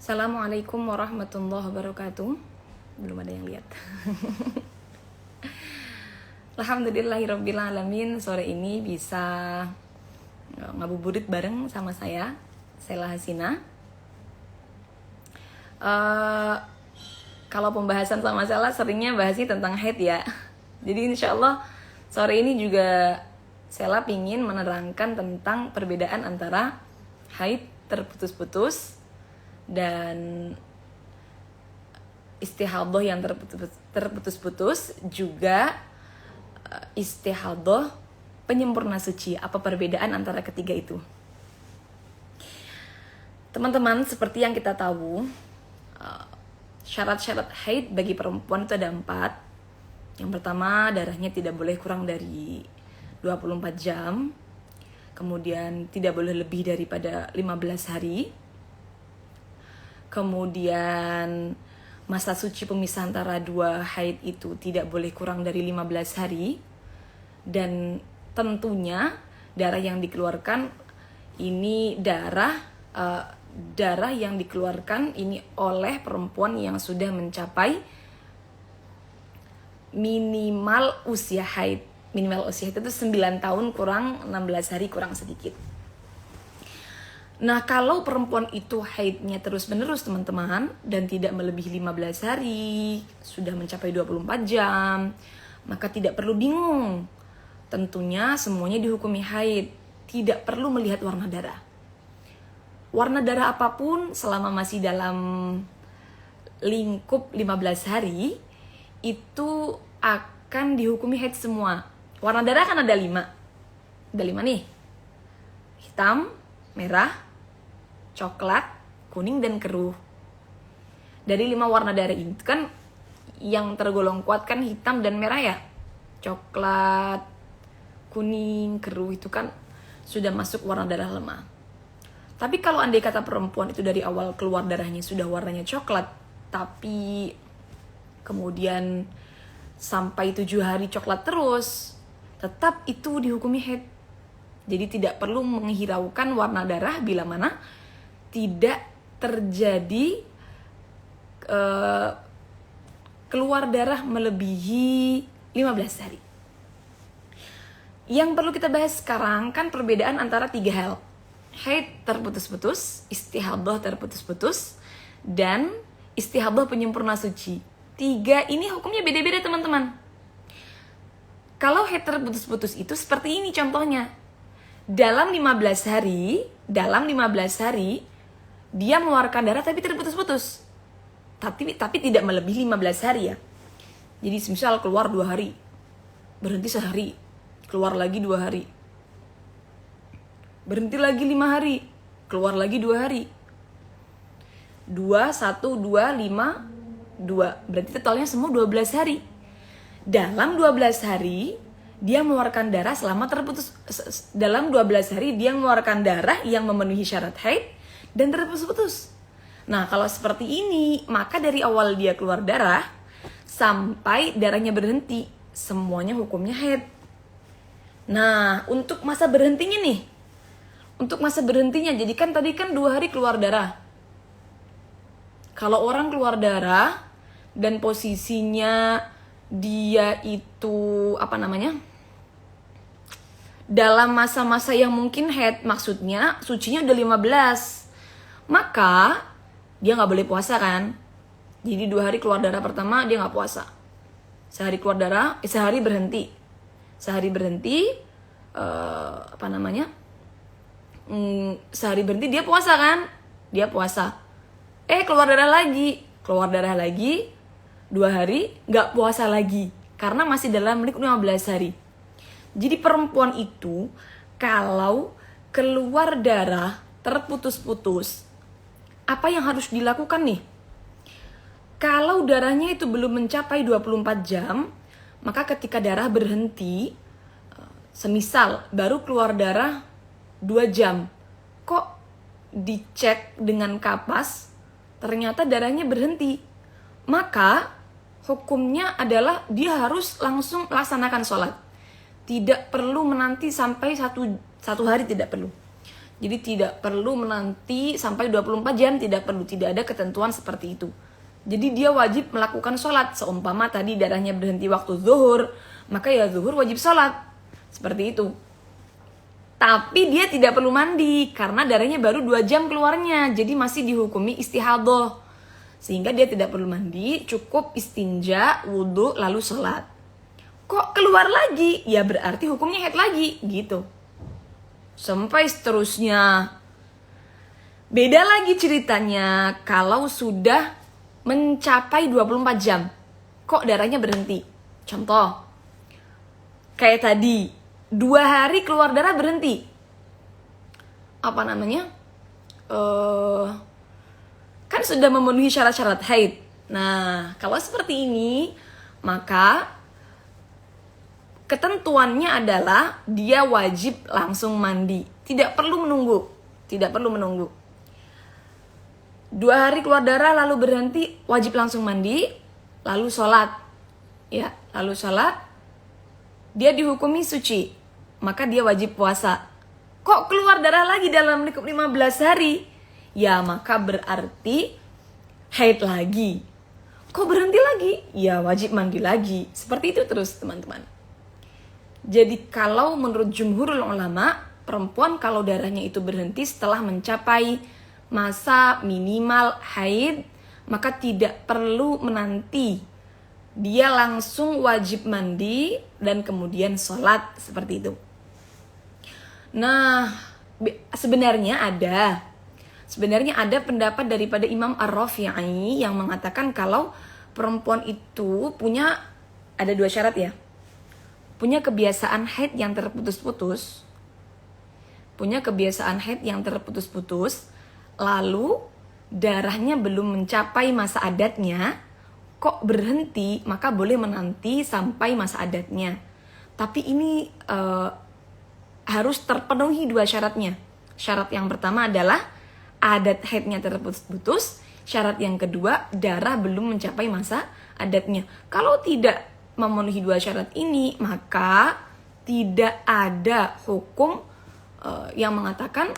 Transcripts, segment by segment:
Assalamualaikum warahmatullahi wabarakatuh. Belum ada yang lihat. Alhamdulillahirrabbilalamin. Sore ini bisa ngabuburit bareng sama saya, Sela Hasina. Kalau pembahasan sama Sela seringnya bahasnya tentang haid ya. Jadi insya Allah sore ini juga Sela pingin menerangkan tentang perbedaan antara haid terputus-putus dan istihadah yang terputus-putus, juga istihadah penyempurna suci. Apa perbedaan antara ketiga itu? Teman-teman, seperti yang kita tahu, syarat-syarat haid bagi perempuan itu ada 4. Yang pertama, darahnya tidak boleh kurang dari 24 jam. Kemudian tidak boleh lebih daripada 15 hari. Kemudian masa suci pemisah antara 2 haid itu tidak boleh kurang dari 15 hari. Dan tentunya darah yang dikeluarkan ini darah yang dikeluarkan ini oleh perempuan yang sudah mencapai minimal usia haid. Minimal usia itu 9 tahun kurang 16 hari kurang sedikit. Nah, kalau perempuan itu haidnya terus-menerus teman-teman dan tidak melebihi 15 hari, sudah mencapai 24 jam, maka tidak perlu bingung. Tentunya semuanya dihukumi haid, tidak perlu melihat warna darah. Warna darah apapun selama masih dalam lingkup 15 hari, itu akan dihukumi haid semua. Warna darah kan ada 5. Ada 5 nih. Hitam, merah, coklat, kuning, dan keruh. Dari 5 warna darah itu kan yang tergolong kuat kan hitam dan merah ya. Coklat, kuning, keruh itu kan sudah masuk warna darah lemah. Tapi kalau andai kata perempuan itu dari awal keluar darahnya sudah warnanya coklat, tapi kemudian sampai 7 hari coklat terus, tetap itu dihukumi haid. Jadi tidak perlu menghiraukan warna darah bila mana tidak terjadi keluar darah melebihi 15 hari. Yang perlu kita bahas sekarang kan perbedaan antara 3 hal. Haid terputus-putus, istihadah terputus-putus, dan istihadah penyempurna suci. 3 ini hukumnya beda-beda teman-teman. Kalau haid terputus-putus itu seperti ini contohnya. Dalam 15 hari dia mengeluarkan darah tapi terputus-putus. Tapi tidak melebihi 15 hari ya. Jadi misal keluar 2 hari, berhenti sehari, keluar lagi 2 hari, berhenti lagi 5 hari, keluar lagi 2 hari. 2, 1, 2, 5, 2. Berarti totalnya semua 12 hari. Dalam 12 hari dia mengeluarkan darah dalam 12 hari dia mengeluarkan darah yang memenuhi syarat haid dan terputus-putus. Nah, kalau seperti ini, maka dari awal dia keluar darah sampai darahnya berhenti, semuanya hukumnya haid. Nah, untuk masa berhentinya nih. Untuk masa berhentinya, jadi kan tadi kan 2 hari keluar darah. Kalau orang keluar darah dan posisinya dia itu dalam masa-masa yang mungkin haid, maksudnya sucinya udah 15, maka dia gak boleh puasa kan. Jadi 2 hari keluar darah pertama dia gak puasa. Sehari keluar darah, sehari berhenti. Sehari berhenti sehari berhenti dia puasa kan. Dia puasa. Keluar darah lagi 2 hari gak puasa lagi karena masih dalam lingkup 15 hari. Jadi perempuan itu kalau keluar darah terputus-putus, apa yang harus dilakukan nih? Kalau darahnya itu belum mencapai 24 jam, maka ketika darah berhenti, semisal baru keluar darah 2 jam, kok dicek dengan kapas, ternyata darahnya berhenti. Maka hukumnya adalah dia harus langsung laksanakan sholat. Tidak perlu menanti sampai satu hari, tidak perlu. Jadi tidak perlu menanti sampai 24 jam, tidak perlu. Tidak ada ketentuan seperti itu. Jadi dia wajib melakukan sholat. Seumpama tadi darahnya berhenti waktu zuhur, maka ya zuhur wajib sholat. Seperti itu. Tapi dia tidak perlu mandi, karena darahnya baru 2 jam keluarnya. Jadi masih dihukumi istihadah. Sehingga dia tidak perlu mandi, cukup istinja, wudhu, lalu sholat. Kok keluar lagi? Ya berarti hukumnya haid lagi, gitu. Sampai seterusnya. Beda lagi ceritanya kalau sudah mencapai 24 jam. Kok darahnya berhenti? Contoh, kayak tadi, 2 hari keluar darah berhenti. Apa namanya? Kan sudah memenuhi syarat-syarat haid. Nah, kalau seperti ini, maka ketentuannya adalah dia wajib langsung mandi. Tidak perlu menunggu. Tidak perlu menunggu. 2 hari keluar darah lalu berhenti, wajib langsung mandi, lalu sholat. Ya, lalu sholat. Dia dihukumi suci, maka dia wajib puasa. Kok keluar darah lagi dalam lingkup 15 hari? Ya, maka berarti haid lagi. Kok berhenti lagi? Ya, wajib mandi lagi. Seperti itu terus, teman-teman. Jadi kalau menurut jumhurul ulama, perempuan kalau darahnya itu berhenti setelah mencapai masa minimal haid, maka tidak perlu menanti. Dia langsung wajib mandi dan kemudian sholat, seperti itu. Nah, sebenarnya ada pendapat daripada Imam Ar-Rafi'i yang mengatakan kalau perempuan itu ada 2 syarat ya. Punya kebiasaan haid yang terputus-putus, lalu darahnya belum mencapai masa adatnya, kok berhenti, maka boleh menanti sampai masa adatnya. Tapi ini harus terpenuhi 2 syaratnya. Syarat yang pertama adalah adat haidnya terputus-putus, syarat yang kedua darah belum mencapai masa adatnya. Kalau tidak memenuhi 2 syarat ini, maka tidak ada hukum yang mengatakan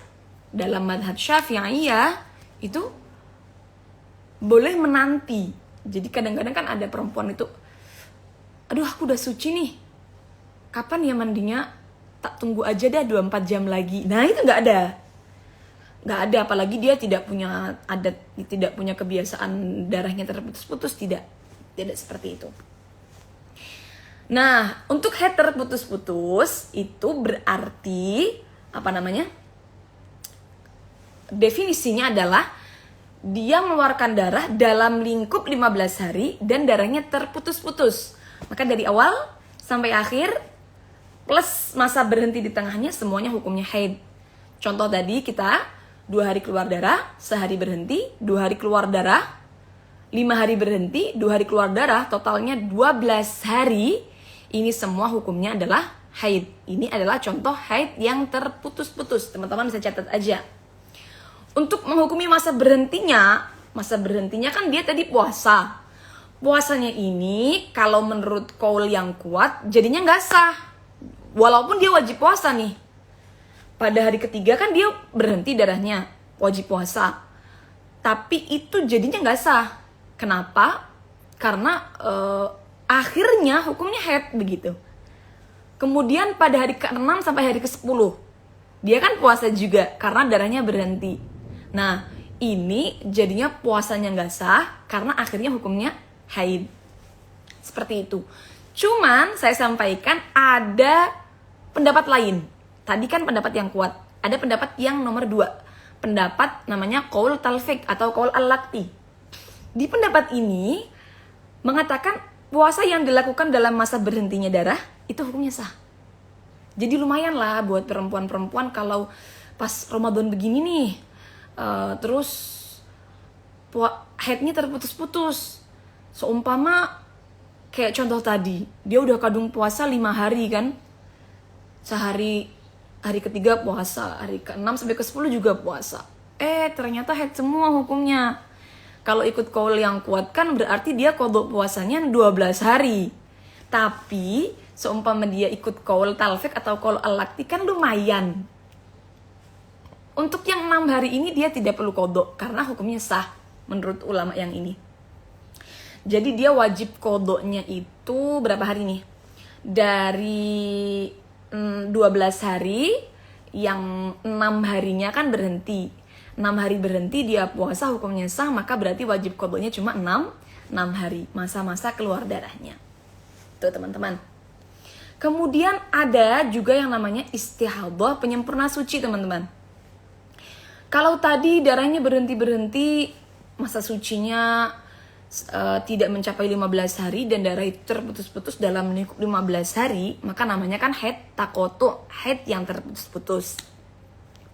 dalam madhab Syafi'iyah itu boleh menanti. Jadi kadang-kadang kan ada perempuan itu, aduh aku udah suci nih, kapan ya mandinya? Tak tunggu aja dah 24 jam lagi. Nah itu nggak ada, apalagi dia tidak punya adat, tidak punya kebiasaan darahnya terputus-putus, tidak seperti itu. Nah, untuk haid terputus-putus itu berarti definisinya adalah dia mengeluarkan darah dalam lingkup 15 hari dan darahnya terputus-putus. Maka dari awal sampai akhir plus masa berhenti di tengahnya semuanya hukumnya haid. Contoh tadi kita 2 hari keluar darah, sehari berhenti, 2 hari keluar darah, 5 hari berhenti, 2 hari keluar darah, totalnya 12 hari. Ini semua hukumnya adalah haid. Ini adalah contoh haid yang terputus-putus. Teman-teman bisa catat aja. Untuk menghukumi masa berhentinya kan dia tadi puasa. Puasanya ini kalau menurut qaul yang kuat jadinya nggak sah. Walaupun dia wajib puasa nih. Pada hari ketiga kan dia berhenti darahnya, wajib puasa. Tapi itu jadinya nggak sah. Kenapa? Karena akhirnya hukumnya haid begitu. Kemudian pada hari ke-6 sampai hari ke-10 dia kan puasa juga karena darahnya berhenti. Nah ini jadinya puasanya nggak sah karena akhirnya hukumnya haid. Seperti itu. Cuman saya sampaikan ada pendapat lain. Tadi kan pendapat yang kuat. Ada pendapat yang nomor 2. Pendapat namanya qaul talfiq atau qaul al-laqti. Di pendapat ini mengatakan puasa yang dilakukan dalam masa berhentinya darah itu hukumnya sah. Jadi lumayan lah buat perempuan-perempuan kalau pas Ramadan begini nih, terus haidnya terputus-putus. Seumpama kayak contoh tadi, dia udah kadung puasa 5 hari kan, sehari, hari ketiga puasa, hari ke-6 sampai ke-10 juga puasa. Ternyata haid semua hukumnya. Kalau ikut qaul yang kuat kan berarti dia qadha puasanya 12 hari. Tapi seumpama dia ikut qaul talfiq atau qaul al-laqti kan lumayan. Untuk yang 6 hari ini dia tidak perlu qadha karena hukumnya sah menurut ulama yang ini. Jadi dia wajib qadhanya itu berapa hari nih? Dari 12 hari, yang 6 harinya kan berhenti. 6 hari berhenti dia puasa hukumnya sah, maka berarti wajib qadhanya cuma 6 hari, masa-masa keluar darahnya. Tuh teman-teman. Kemudian ada juga yang namanya istihadhah, penyempurna suci teman-teman. Kalau tadi darahnya berhenti-berhenti, masa sucinya tidak mencapai 15 hari dan darah itu terputus-putus dalam lingkup 15 hari, maka namanya kan haid taqatu, haid yang terputus-putus.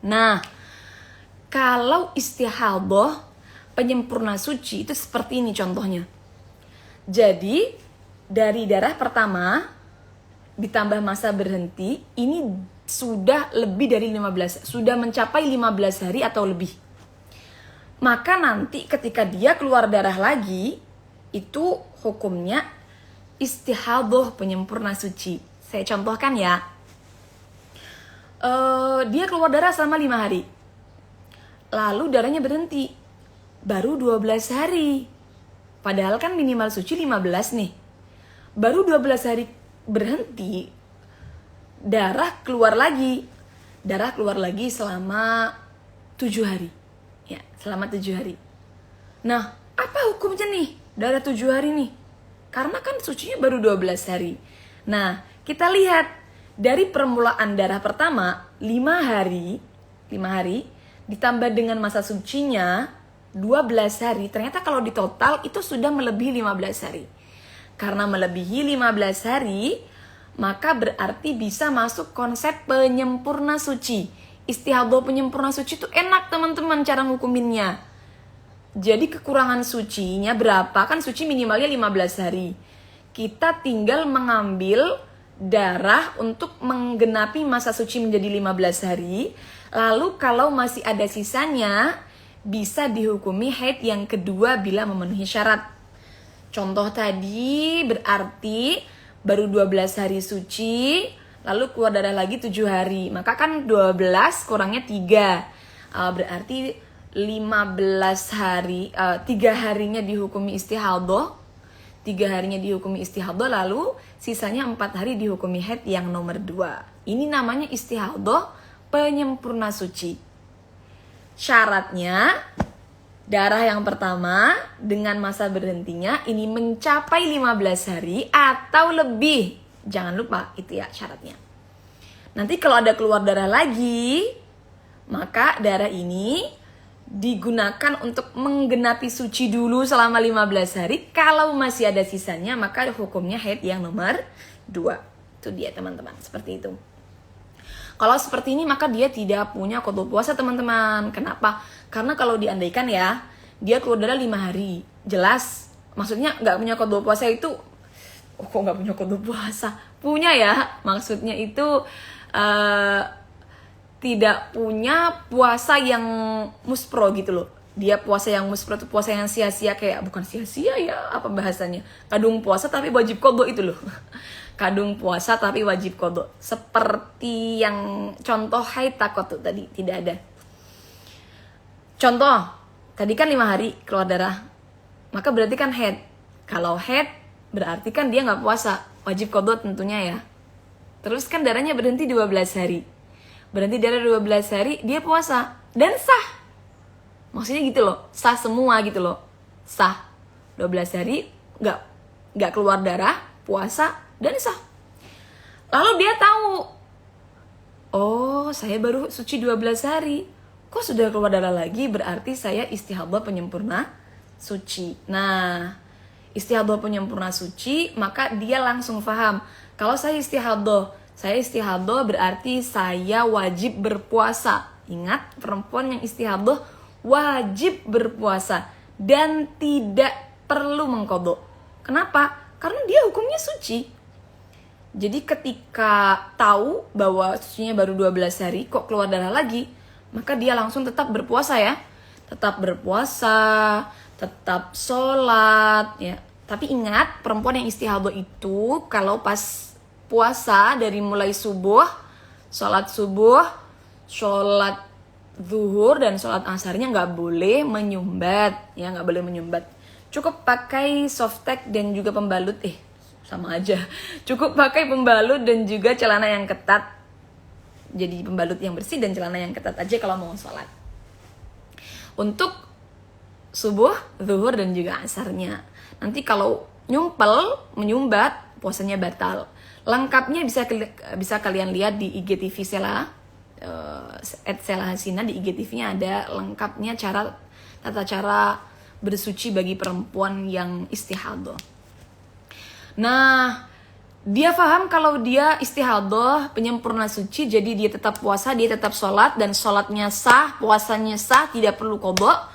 Nah, kalau istihadhah, penyempurna suci itu seperti ini contohnya. Jadi, dari darah pertama ditambah masa berhenti, ini sudah lebih dari 15, sudah mencapai 15 hari atau lebih. Maka nanti ketika dia keluar darah lagi, itu hukumnya istihadhah, penyempurna suci. Saya contohkan ya. Dia keluar darah selama 5 hari. Lalu darahnya berhenti. Baru 12 hari. Padahal kan minimal suci 15 nih. Baru 12 hari berhenti, darah keluar lagi. Darah keluar lagi selama 7 hari. Ya, selama 7 hari. Nah, apa hukumnya nih darah 7 hari nih? Karena kan sucinya baru 12 hari. Nah, kita lihat dari permulaan darah pertama 5 hari ditambah dengan masa sucinya 12 hari. Ternyata kalau di total itu sudah melebihi 15 hari. Karena melebihi 15 hari, maka berarti bisa masuk konsep penyempurna suci. Istihadhah penyempurna suci itu enak teman-teman cara ngukuminnya. Jadi kekurangan sucinya berapa? Kan suci minimalnya 15 hari. Kita tinggal mengambil darah untuk menggenapi masa suci menjadi 15 hari. Lalu kalau masih ada sisanya, bisa dihukumi haid yang kedua bila memenuhi syarat. Contoh tadi berarti baru 12 hari suci, lalu keluar darah lagi 7 hari. Maka kan 12 kurangnya 3. Berarti 15 hari, 3 harinya dihukumi istihadhah. 3 harinya dihukumi istihadhah, lalu sisanya 4 hari dihukumi haid yang nomor 2. Ini namanya istihadhah penyempurna suci. Syaratnya darah yang pertama dengan masa berhentinya ini mencapai 15 hari atau lebih. Jangan lupa itu ya syaratnya. Nanti kalau ada keluar darah lagi, maka darah ini digunakan untuk menggenapi suci dulu selama 15 hari. Kalau masih ada sisanya, maka hukumnya haid yang nomor 2. Itu dia teman-teman, seperti itu. Kalau seperti ini maka dia tidak punya qadha puasa teman-teman. Kenapa? Karena kalau diandaikan ya, dia keluar darah 5 hari. Jelas, maksudnya gak punya qadha puasa itu, kok gak punya qadha puasa? Punya ya, maksudnya itu tidak punya puasa yang muspro gitu loh. Dia puasa yang muspro itu puasa yang sia-sia, kayak bukan sia-sia ya, apa bahasanya? Kadung puasa tapi wajib qadha itu loh. Kadung puasa tapi wajib qadha. Seperti yang contoh haid taqatu tadi, tidak ada. Contoh, tadi kan 5 hari keluar darah. Maka berarti kan haid. Kalau haid berarti kan dia gak puasa, wajib qadha tentunya ya. Terus kan darahnya berhenti 12 hari. Berhenti darah 12 hari, dia puasa. Dan sah. Maksudnya gitu loh, sah semua gitu loh. Sah. 12 hari, gak keluar darah, puasa, dan sah. Lalu dia tahu, oh saya baru suci 12 hari. Kok sudah keluar darah lagi? Berarti saya istihadhah penyempurna suci. Nah, istihadhah penyempurna suci, maka dia langsung paham. Kalau saya istihadhah berarti saya wajib berpuasa. Ingat, perempuan yang istihadhah wajib berpuasa dan tidak perlu mengqadha. Kenapa? Karena dia hukumnya suci. Jadi ketika tahu bahwa sucinya baru 12 hari, kok keluar darah lagi, maka dia langsung tetap berpuasa ya. Tetap berpuasa, tetap sholat ya. Tapi ingat, perempuan yang istihadah itu kalau pas puasa dari mulai subuh, sholat zuhur dan sholat asarnya nggak boleh menyumbat, ya nggak boleh menyumbat. Cukup pakai softtek dan juga pembalut, sama aja. Cukup pakai pembalut dan juga celana yang ketat. Jadi pembalut yang bersih dan celana yang ketat aja kalau mau sholat. Untuk subuh, zuhur dan juga asarnya. Nanti kalau menyumbat, puasanya batal. Lengkapnya bisa kalian lihat di IGTV Sela, Sela Hasina. Di IGTV-nya ada lengkapnya tata cara bersuci bagi perempuan yang istihadah. Nah, dia paham kalau dia istihadah, penyempurna suci, jadi dia tetap puasa, dia tetap sholat, dan sholatnya sah, puasanya sah, tidak perlu qadha.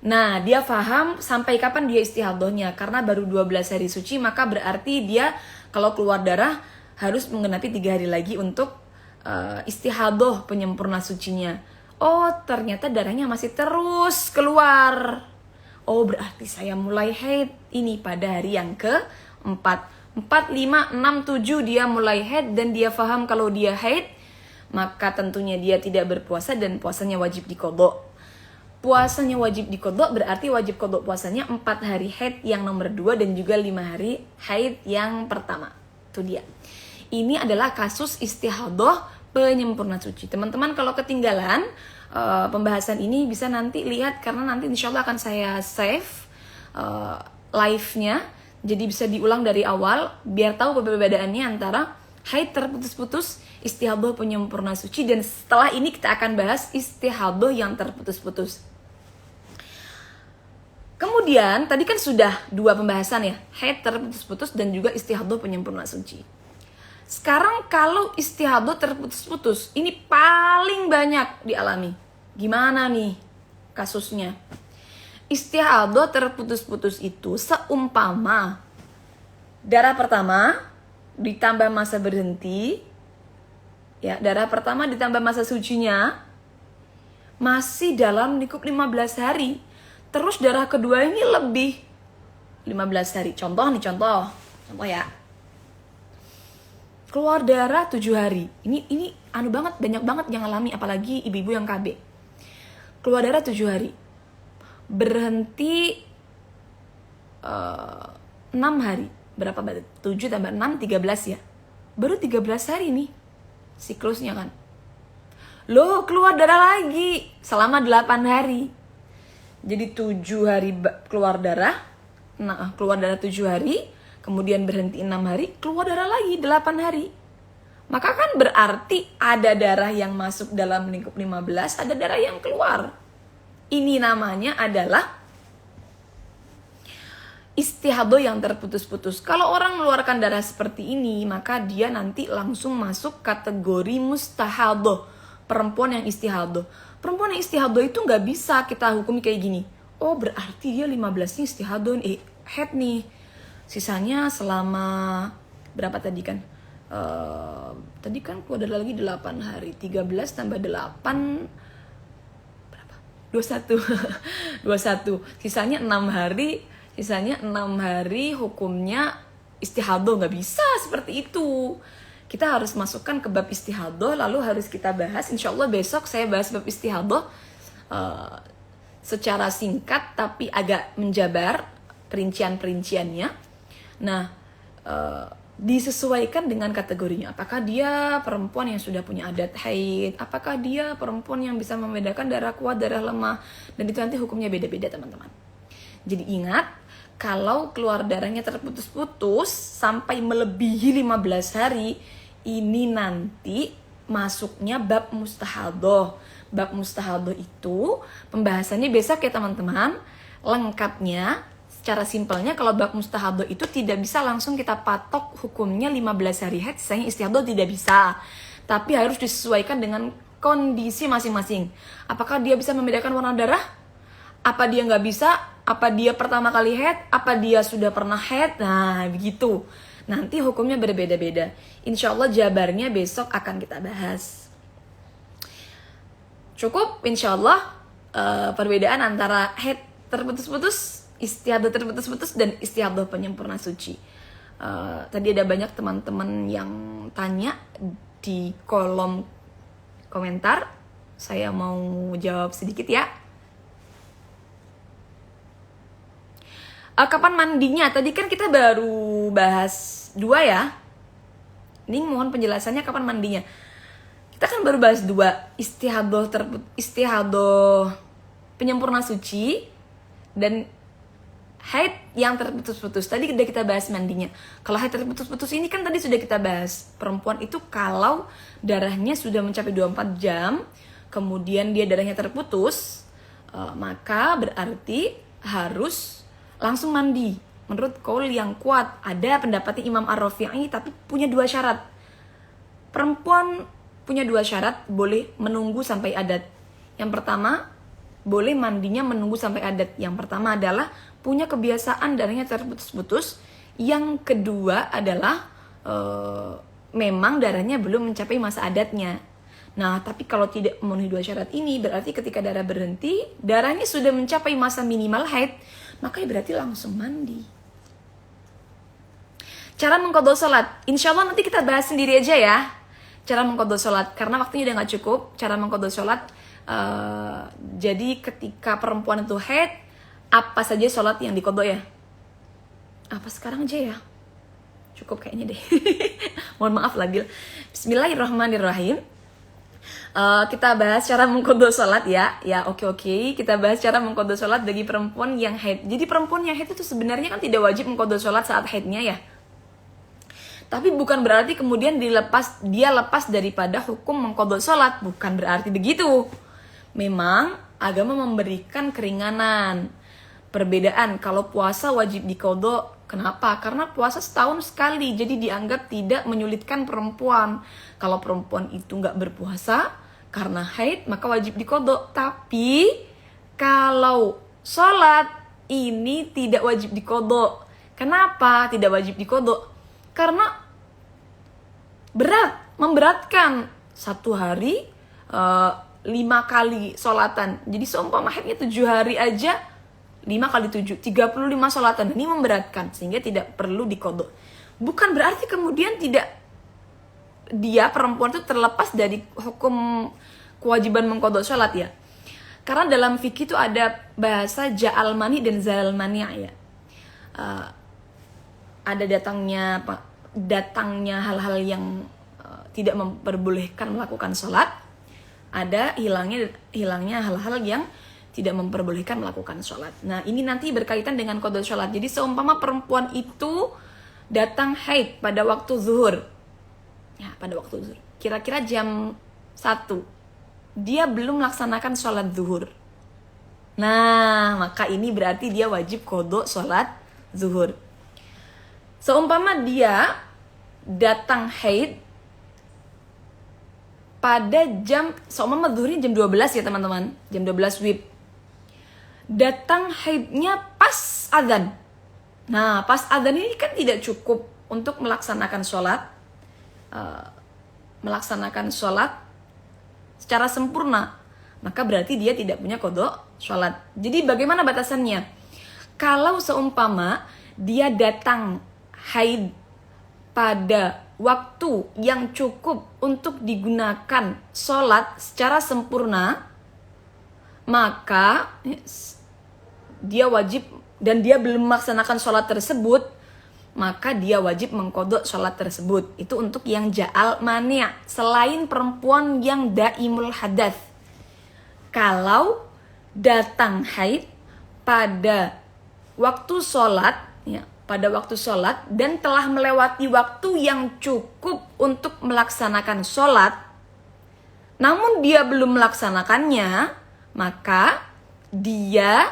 Nah, dia paham sampai kapan dia istihadahnya, karena baru 12 hari suci, maka berarti dia kalau keluar darah harus menggenapi 3 hari lagi untuk istihadah penyempurna sucinya. Oh, ternyata darahnya masih terus keluar. Oh, berarti saya mulai haid ini pada hari yang ke-4. 4, 5, 6, 7 dia mulai haid dan dia paham kalau dia haid, maka tentunya dia tidak berpuasa dan puasanya wajib diqadha. Puasanya wajib diqadha berarti wajib qadha puasanya 4 hari haid yang nomor 2 dan juga 5 hari haid yang pertama. Itu dia. Ini adalah kasus istihadah penyempurna suci. Teman-teman kalau ketinggalan pembahasan ini bisa nanti lihat, karena nanti insya Allah akan saya save live-nya. Jadi bisa diulang dari awal biar tahu perbedaannya antara haid terputus-putus, istihadah penyempurna suci, dan setelah ini kita akan bahas istihadah yang terputus-putus. Kemudian tadi kan sudah 2 pembahasan ya, haid terputus-putus dan juga istihadah penyempurna suci. Sekarang kalau istihadah terputus-putus, ini paling banyak dialami. Gimana nih kasusnya? Istihadah terputus-putus itu seumpama darah pertama ditambah masa berhenti, ya, darah pertama ditambah masa sucinya masih dalam lingkup 15 hari. Terus darah kedua ini lebih 15 hari. Contoh ya. Keluar darah 7 hari. Ini banyak banget yang alami, apalagi ibu-ibu yang KB. Keluar darah 7 hari. Berhenti 6 hari. Berapa berarti? 7 tambah 6, 13 ya. Baru 13 hari nih siklusnya kan. Loh, keluar darah lagi selama 8 hari. Jadi 7 hari keluar darah, keluar darah 7 hari, kemudian berhenti 6 hari, keluar darah lagi 8 hari. Maka kan berarti ada darah yang masuk dalam lingkup 15, ada darah yang keluar. Ini namanya adalah istihadah yang terputus-putus. Kalau orang mengeluarkan darah seperti ini, maka dia nanti langsung masuk kategori mustahadah, perempuan yang istihadah. Perempuan yang istihadah itu nggak bisa kita hukumi kayak gini. Oh, berarti dia 15-nya istihadah, haid nih. Sisanya selama berapa tadi kan? Tadi kan keluar darah lagi 8 hari. 13 tambah 8 berapa? 21. 21. Sisanya 6 hari. Sisanya 6 hari hukumnya istihadah. Nggak bisa seperti itu. Kita harus masukkan ke bab istihadah, lalu harus kita bahas. Insya Allah besok saya bahas bab istihadah secara singkat, tapi agak menjabar perincian-perinciannya. Nah, disesuaikan dengan kategorinya. Apakah dia perempuan yang sudah punya adat haid? Apakah dia perempuan yang bisa membedakan darah kuat, darah lemah? Dan itu nanti hukumnya beda-beda, teman-teman. Jadi ingat, kalau keluar darahnya terputus-putus sampai melebihi 15 hari, ini nanti masuknya bab mustahadah. Bab mustahadah itu pembahasannya besok ya teman-teman. Lengkapnya, secara simpelnya kalau bab mustahadah itu tidak bisa langsung kita patok hukumnya 15 hari haid, sisanya istihadah, tidak bisa. Tapi harus disesuaikan dengan kondisi masing-masing. Apakah dia bisa membedakan warna darah? Apa dia nggak bisa? Apa dia pertama kali haid? Apa dia sudah pernah haid? Nah, begitu. Nanti hukumnya berbeda-beda. Insya Allah jabarnya besok akan kita bahas. Cukup insya Allah perbedaan antara haid terputus-putus istihadah terputus-putus dan istihadah penyempurna suci. Tadi ada banyak teman-teman yang tanya di kolom komentar. Saya mau jawab sedikit ya. Kapan mandinya? Tadi kan kita baru bahas 2 ya. Ini mohon penjelasannya kapan mandinya. Kita kan baru bahas 2, istihadah penyempurna suci dan haid yang terputus-putus. Tadi udah kita bahas mandinya. Kalau haid terputus-putus ini kan tadi sudah kita bahas. Perempuan itu kalau darahnya sudah mencapai 24 jam, kemudian dia darahnya terputus, maka berarti harus langsung mandi. Menurut kaul yang kuat, ada pendapatnya Imam Ar-Rafi'i, tapi punya 2 syarat. Perempuan punya 2 syarat, boleh menunggu sampai adat. Yang pertama, boleh mandinya menunggu sampai adat. Yang pertama adalah punya kebiasaan darahnya terputus-putus. Yang kedua adalah memang darahnya belum mencapai masa adatnya. Nah, tapi kalau tidak memenuhi 2 syarat ini, berarti ketika darah berhenti, darahnya sudah mencapai masa minimal haid, maka berarti langsung mandi. Cara mengqadha sholat, insya Allah nanti kita bahas sendiri aja ya. Cara mengqadha sholat, karena waktunya udah gak cukup. Cara mengqadha sholat, jadi ketika perempuan itu haid, apa saja sholat yang diqadha ya? Apa sekarang aja ya? Cukup kayaknya deh. Mohon maaf Labil. Bismillahirrahmanirrahim. Kita bahas cara mengqadha sholat ya. Ya oke. Kita bahas cara mengqadha sholat bagi perempuan yang haid. Jadi perempuan yang haid itu sebenarnya kan tidak wajib mengqadha sholat saat haidnya ya. Tapi bukan berarti kemudian dia lepas daripada hukum mengqadha sholat. Bukan berarti begitu. Memang agama memberikan keringanan. Perbedaan kalau puasa wajib diqadha. Kenapa? Karena puasa setahun sekali, jadi dianggap tidak menyulitkan perempuan. Kalau perempuan itu nggak berpuasa karena haid, maka wajib diqadha. Tapi kalau sholat ini tidak wajib diqadha. Kenapa tidak wajib diqadha? Karena memberatkan. 1 hari 5 kali sholatan. Jadi seumpama haidnya 7 hari aja, 5 kali 7, 35 sholatan. Ini memberatkan, sehingga tidak perlu diqadha. Bukan berarti kemudian dia perempuan itu terlepas dari hukum kewajiban mengqadha sholat ya. Karena dalam fikih itu ada bahasa ja'al mani dan zal mani ya. Ada datangnya hal-hal yang tidak memperbolehkan melakukan sholat. Ada hilangnya hal-hal yang tidak memperbolehkan melakukan sholat. Nah ini nanti berkaitan dengan qadha sholat. Jadi seumpama perempuan itu datang haid pada waktu zuhur. Ya pada waktu zuhur. Kira-kira jam 1. Dia belum melaksanakan sholat zuhur. Nah maka ini berarti dia wajib qadha sholat zuhur. Seumpama dia datang haid pada seumpama zuhurnya jam 12 ya teman-teman. Jam 12 WIB. Datang haidnya pas adzan. Nah, pas adzan ini kan tidak cukup untuk melaksanakan sholat. Secara sempurna. Maka berarti dia tidak punya qadha sholat. Jadi bagaimana batasannya? Kalau seumpama dia datang haid pada waktu yang cukup untuk digunakan sholat secara sempurna, maka dia wajib, dan dia belum melaksanakan sholat tersebut, maka dia wajib mengqadha sholat tersebut. Itu untuk yang ja'al mani', selain perempuan yang daimul hadats. Kalau datang haid pada waktu sholat, ya, pada waktu sholat dan telah melewati waktu yang cukup untuk melaksanakan sholat, namun dia belum melaksanakannya, maka dia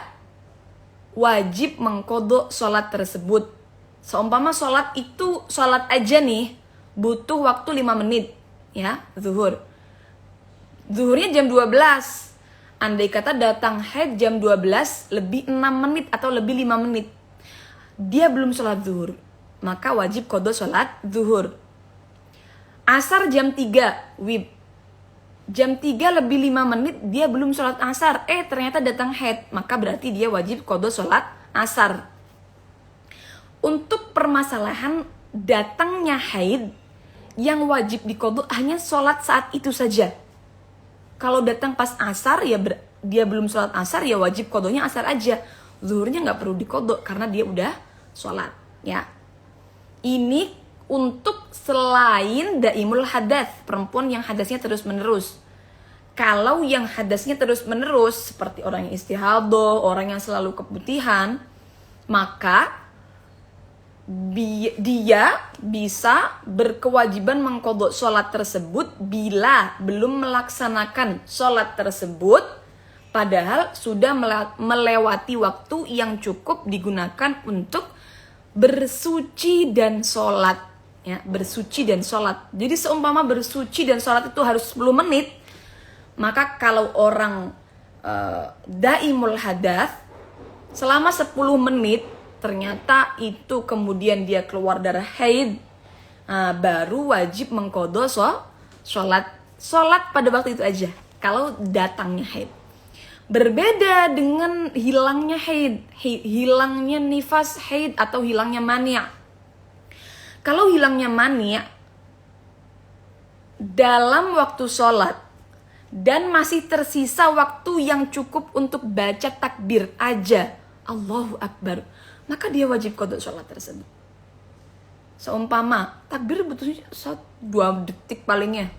wajib mengqadha sholat tersebut. Seumpama sholat itu, sholat aja nih, butuh waktu 5 menit, ya, zuhur. Zuhurnya jam 12. Andai kata datang haid jam 12 lebih 6 menit atau lebih 5 menit. Dia belum sholat zuhur, maka wajib qadha sholat zuhur. Asar jam 3, WIB. Jam 3 lebih 5 menit dia belum sholat asar. Ternyata datang haid, maka berarti dia wajib qadha sholat asar. Untuk permasalahan datangnya haid, yang wajib diqadha hanya sholat saat itu saja. Kalau datang pas asar, ya dia belum sholat asar, ya wajib qadhanya asar aja. Zuhurnya nggak perlu diqadha karena dia udah sholat. Ya, ini untuk selain daimul hadas, perempuan yang hadasnya terus menerus. Kalau yang hadasnya terus menerus seperti orang yang istihadah, orang yang selalu keputihan, maka dia bisa berkewajiban mengqadha sholat tersebut bila belum melaksanakan sholat tersebut, padahal sudah melewati waktu yang cukup digunakan untuk bersuci dan sholat. Ya, bersuci dan sholat. Jadi seumpama bersuci dan sholat itu harus 10 menit, maka kalau orang daimul hadas selama 10 menit ternyata itu kemudian dia keluar darah haid, baru wajib mengqadha sholat pada waktu itu aja kalau datangnya haid. Berbeda dengan hilangnya haid, hilangnya nifas haid atau hilangnya mani'. Kalau hilangnya mani' dalam waktu sholat dan masih tersisa waktu yang cukup untuk baca takbir aja, Allahu Akbar, maka dia wajib qadha sholat tersebut. Seumpama takbir butuhnya 1-2 detik palingnya.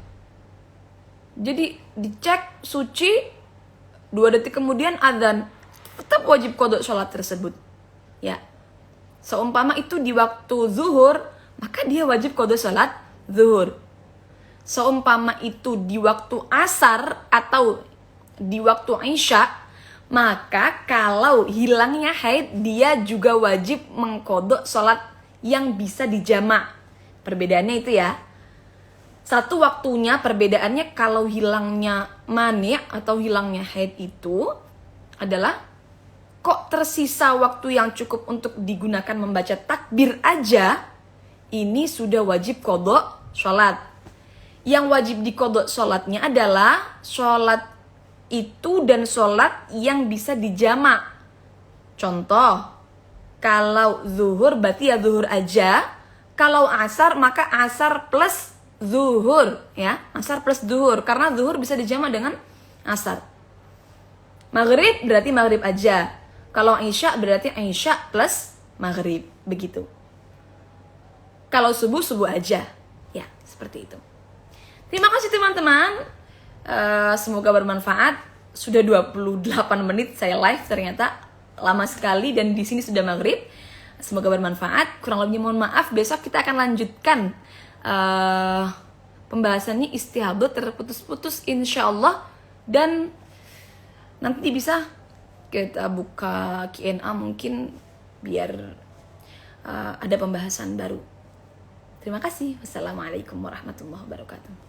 Jadi dicek suci, 2 detik kemudian adzan, tetap wajib qadha sholat tersebut. Ya. Seumpama itu di waktu zuhur, maka dia wajib qadha sholat zuhur. Seumpama itu di waktu asar atau di waktu isya, maka kalau hilangnya haid, dia juga wajib mengqadha sholat yang bisa dijamak. Perbedaannya itu ya. Satu waktunya perbedaannya kalau hilangnya mani' atau hilangnya haid itu adalah kok tersisa waktu yang cukup untuk digunakan membaca takbir aja, ini sudah wajib qadha sholat. Yang wajib diqadha sholatnya adalah sholat itu dan sholat yang bisa dijamak. Contoh, kalau zuhur berarti ya zuhur aja. Kalau asar maka asar plus zuhur, ya, asar plus zuhur, karena zuhur bisa dijamak dengan asar. Maghrib berarti maghrib aja. Kalau isya berarti isya plus maghrib, begitu. Kalau subuh, subuh aja. Ya, seperti itu. Terima kasih teman-teman. Semoga bermanfaat. Sudah 28 menit saya live, ternyata lama sekali, dan di sini sudah maghrib. Semoga bermanfaat. Kurang lebihnya mohon maaf. Besok kita akan lanjutkan pembahasannya istihadah terputus-putus insyaallah, dan nanti bisa kita buka Q&A mungkin biar ada pembahasan baru. Terima kasih. Wassalamualaikum warahmatullahi wabarakatuh.